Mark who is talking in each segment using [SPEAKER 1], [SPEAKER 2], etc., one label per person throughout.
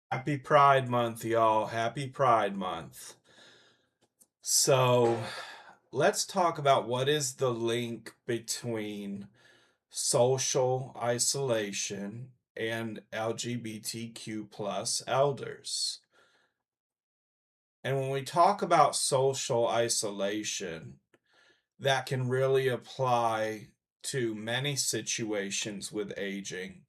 [SPEAKER 1] Happy Pride Month, y'all. Happy Pride Month. So, let's talk about what is the link between social isolation and LGBTQ plus elders. And when we talk about social isolation, that can really apply to many situations with aging.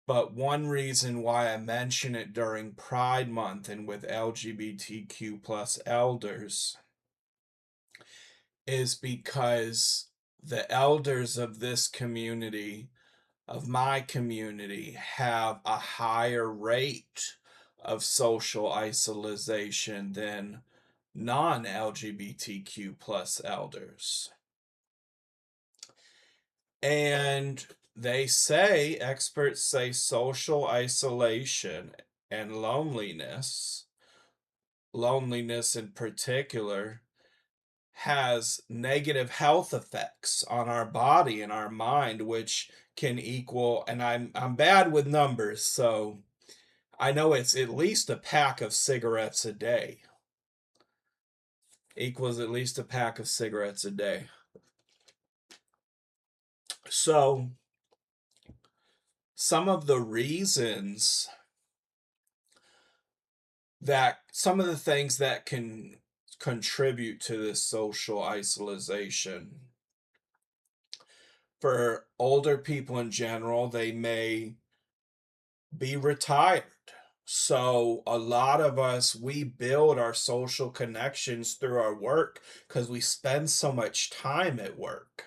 [SPEAKER 1] But one reason why I mention it during Pride Month and with LGBTQ plus elders is because the elders of this community, of my community, have a higher rate of social isolation than non-LGBTQ plus elders. And experts say social isolation and loneliness in particular, has negative health effects on our body and our mind, which can equal, and I'm bad with numbers, so I know it's at least a pack of cigarettes a day. Equals at least a pack of cigarettes a day. So, some of the reasons some of the things that can contribute to this social isolation. For older people in general, they may be retired. So a lot of us, we build our social connections through our work because we spend so much time at work,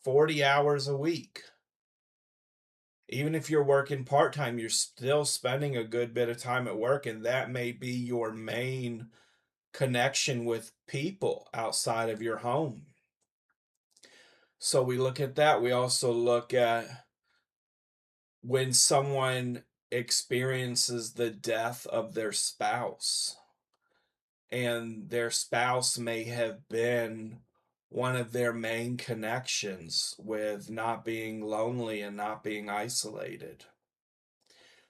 [SPEAKER 1] 40 hours a week. Even if you're working part-time, you're still spending a good bit of time at work, and that may be your main connection with people outside of your home. So we look at that. We also look at when someone experiences the death of their spouse, and their spouse may have been one of their main connections with not being lonely and not being isolated.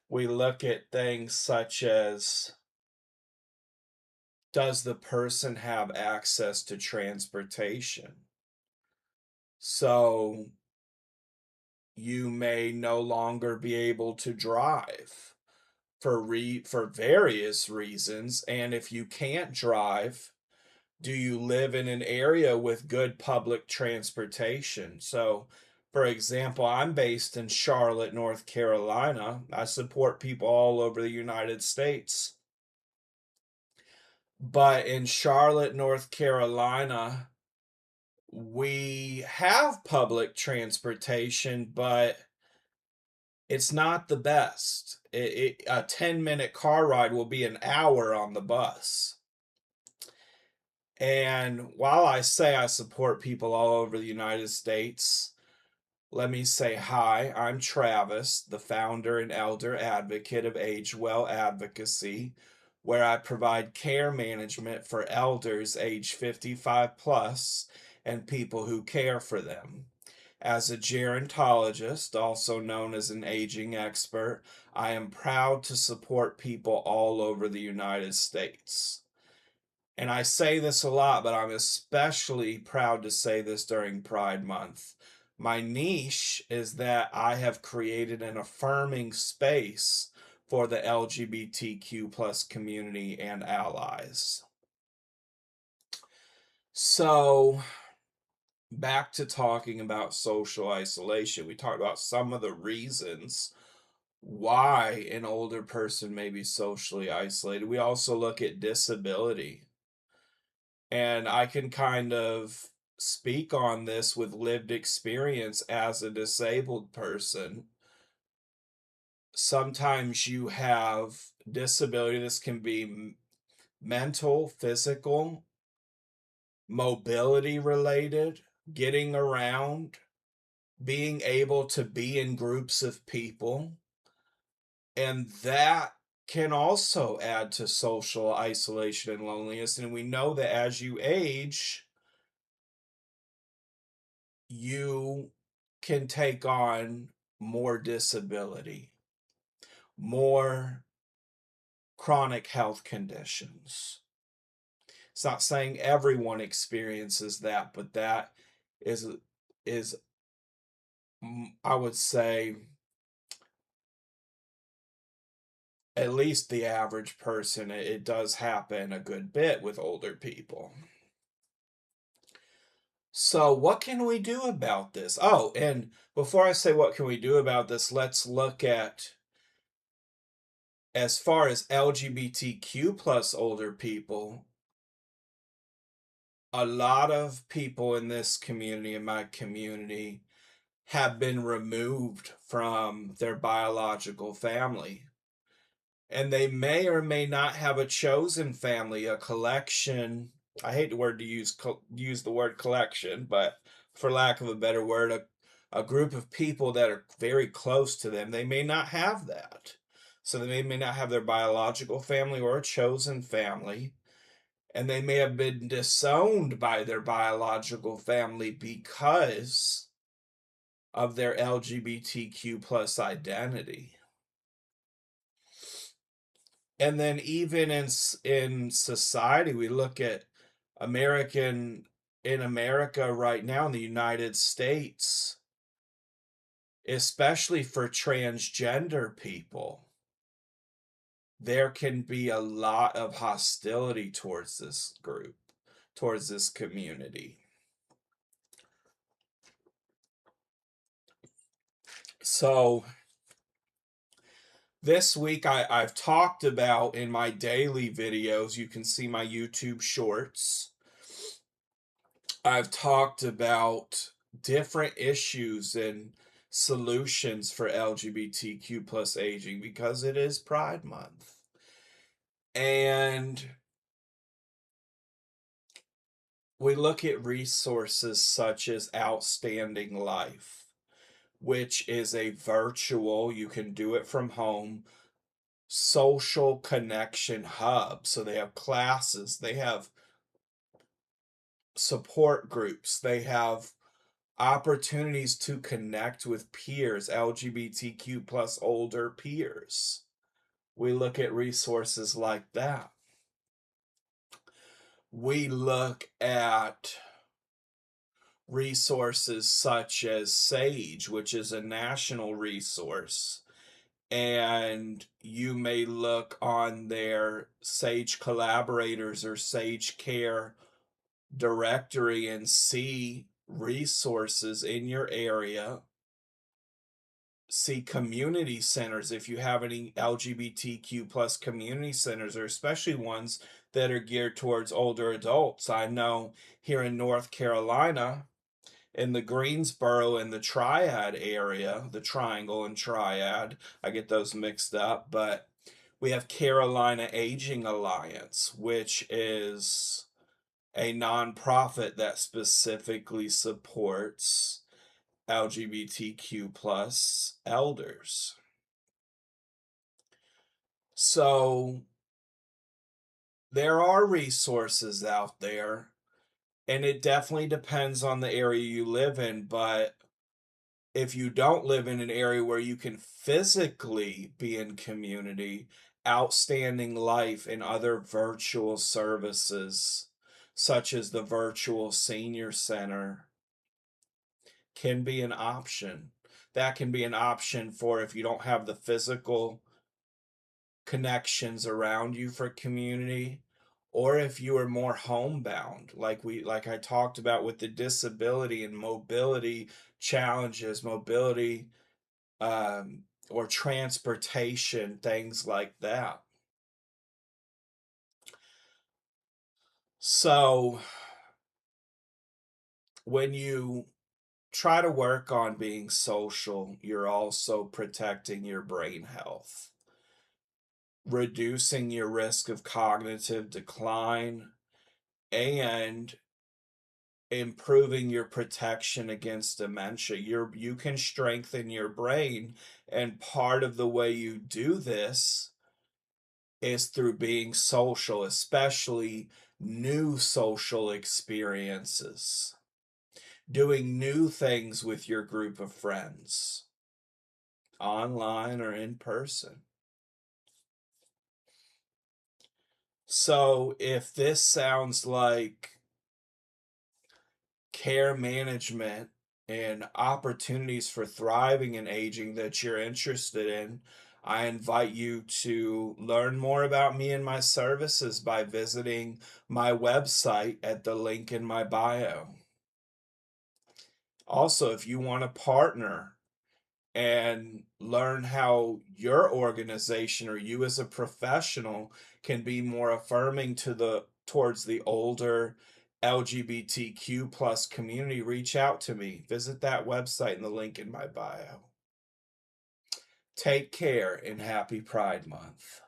[SPEAKER 1] We look at things such as, does the person have access to transportation? So you may no longer be able to drive for various reasons, and if you can't drive, do you live in an area with good public transportation? So, for example, I'm based in Charlotte, North Carolina. I support people all over the United States. But in Charlotte, North Carolina, we have public transportation, but it's not the best. A 10-minute car ride will be an hour on the bus. And while I say I support people all over the United States, let me say hi. I'm Travis, the founder and elder advocate of Age Well Advocacy, where I provide care management for elders age 55 plus and people who care for them. As a gerontologist, also known as an aging expert, I am proud to support people all over the United States. And I say this a lot, but I'm especially proud to say this during Pride Month. My niche is that I have created an affirming space for the LGBTQ plus community and allies. So, back to talking about social isolation. We talked about some of the reasons why an older person may be socially isolated. We also look at disability. And I can kind of speak on this with lived experience as a disabled person. Sometimes you have disability. This can be mental, physical, mobility related, getting around, being able to be in groups of people. And that can also add to social isolation and loneliness. And we know that as you age, you can take on more disability, more chronic health conditions. It's not saying everyone experiences that, but that is is I would say at least the average person. It does happen a good bit with older people. So, what can we do about this? Oh, and before I say what can we do about this, let's look at as far as LGBTQ plus older people, a lot of people in this community, in my community, have been removed from their biological family. And they may or may not have a chosen family, a collection. I hate the word to use the word collection, but for lack of a better word, a group of people that are very close to them. They may not have that. So they may not have their biological family or a chosen family. And they may have been disowned by their biological family because of their LGBTQ plus identity. And then even in society, we look at American in America right now in the United States, especially for transgender people, there can be a lot of hostility towards this group, towards this community. So this week I've talked about in my daily videos, you can see my YouTube shorts. I've talked about different issues and solutions for LGBTQ plus aging because it is Pride Month. And we look at resources such as Outstanding Life, which is a virtual, you can do it from home, social connection hub. So they have classes, they have support groups, they have opportunities to connect with peers, LGBTQ plus older peers. We look at resources like that. We look at resources such as SAGE, which is a national resource. And you may look on their SAGE collaborators or SAGE Care directory and see resources in your area. See community centers if you have any LGBTQ plus community centers, or especially ones that are geared towards older adults. I know here in North Carolina, in the Greensboro and the Triad area, the Triangle and Triad, I get those mixed up, but we have Carolina Aging Alliance, which is a nonprofit that specifically supports LGBTQ plus elders. So there are resources out there, and it definitely depends on the area you live in. But if you don't live in an area where you can physically be in community, Outstanding Life and other virtual services, such as the Virtual Senior Center, can be an option. That can be an option for if you don't have the physical connections around you for community, or if you are more homebound, like I talked about with the disability and mobility challenges, mobility or transportation, things like that. So when you try to work on being social, you're also protecting your brain health, reducing your risk of cognitive decline, and improving your protection against dementia. You can strengthen your brain, and part of the way you do this is through being social, especially new social experiences, doing new things with your group of friends, online or in person. So if this sounds like care management and opportunities for thriving in aging that you're interested in, I invite you to learn more about me and my services by visiting my website at the link in my bio. Also, if you want to partner and learn how your organization or you as a professional can be more affirming to the towards the older LGBTQ plus community, reach out to me. Visit that website in the link in my bio. Take care and happy Pride Month.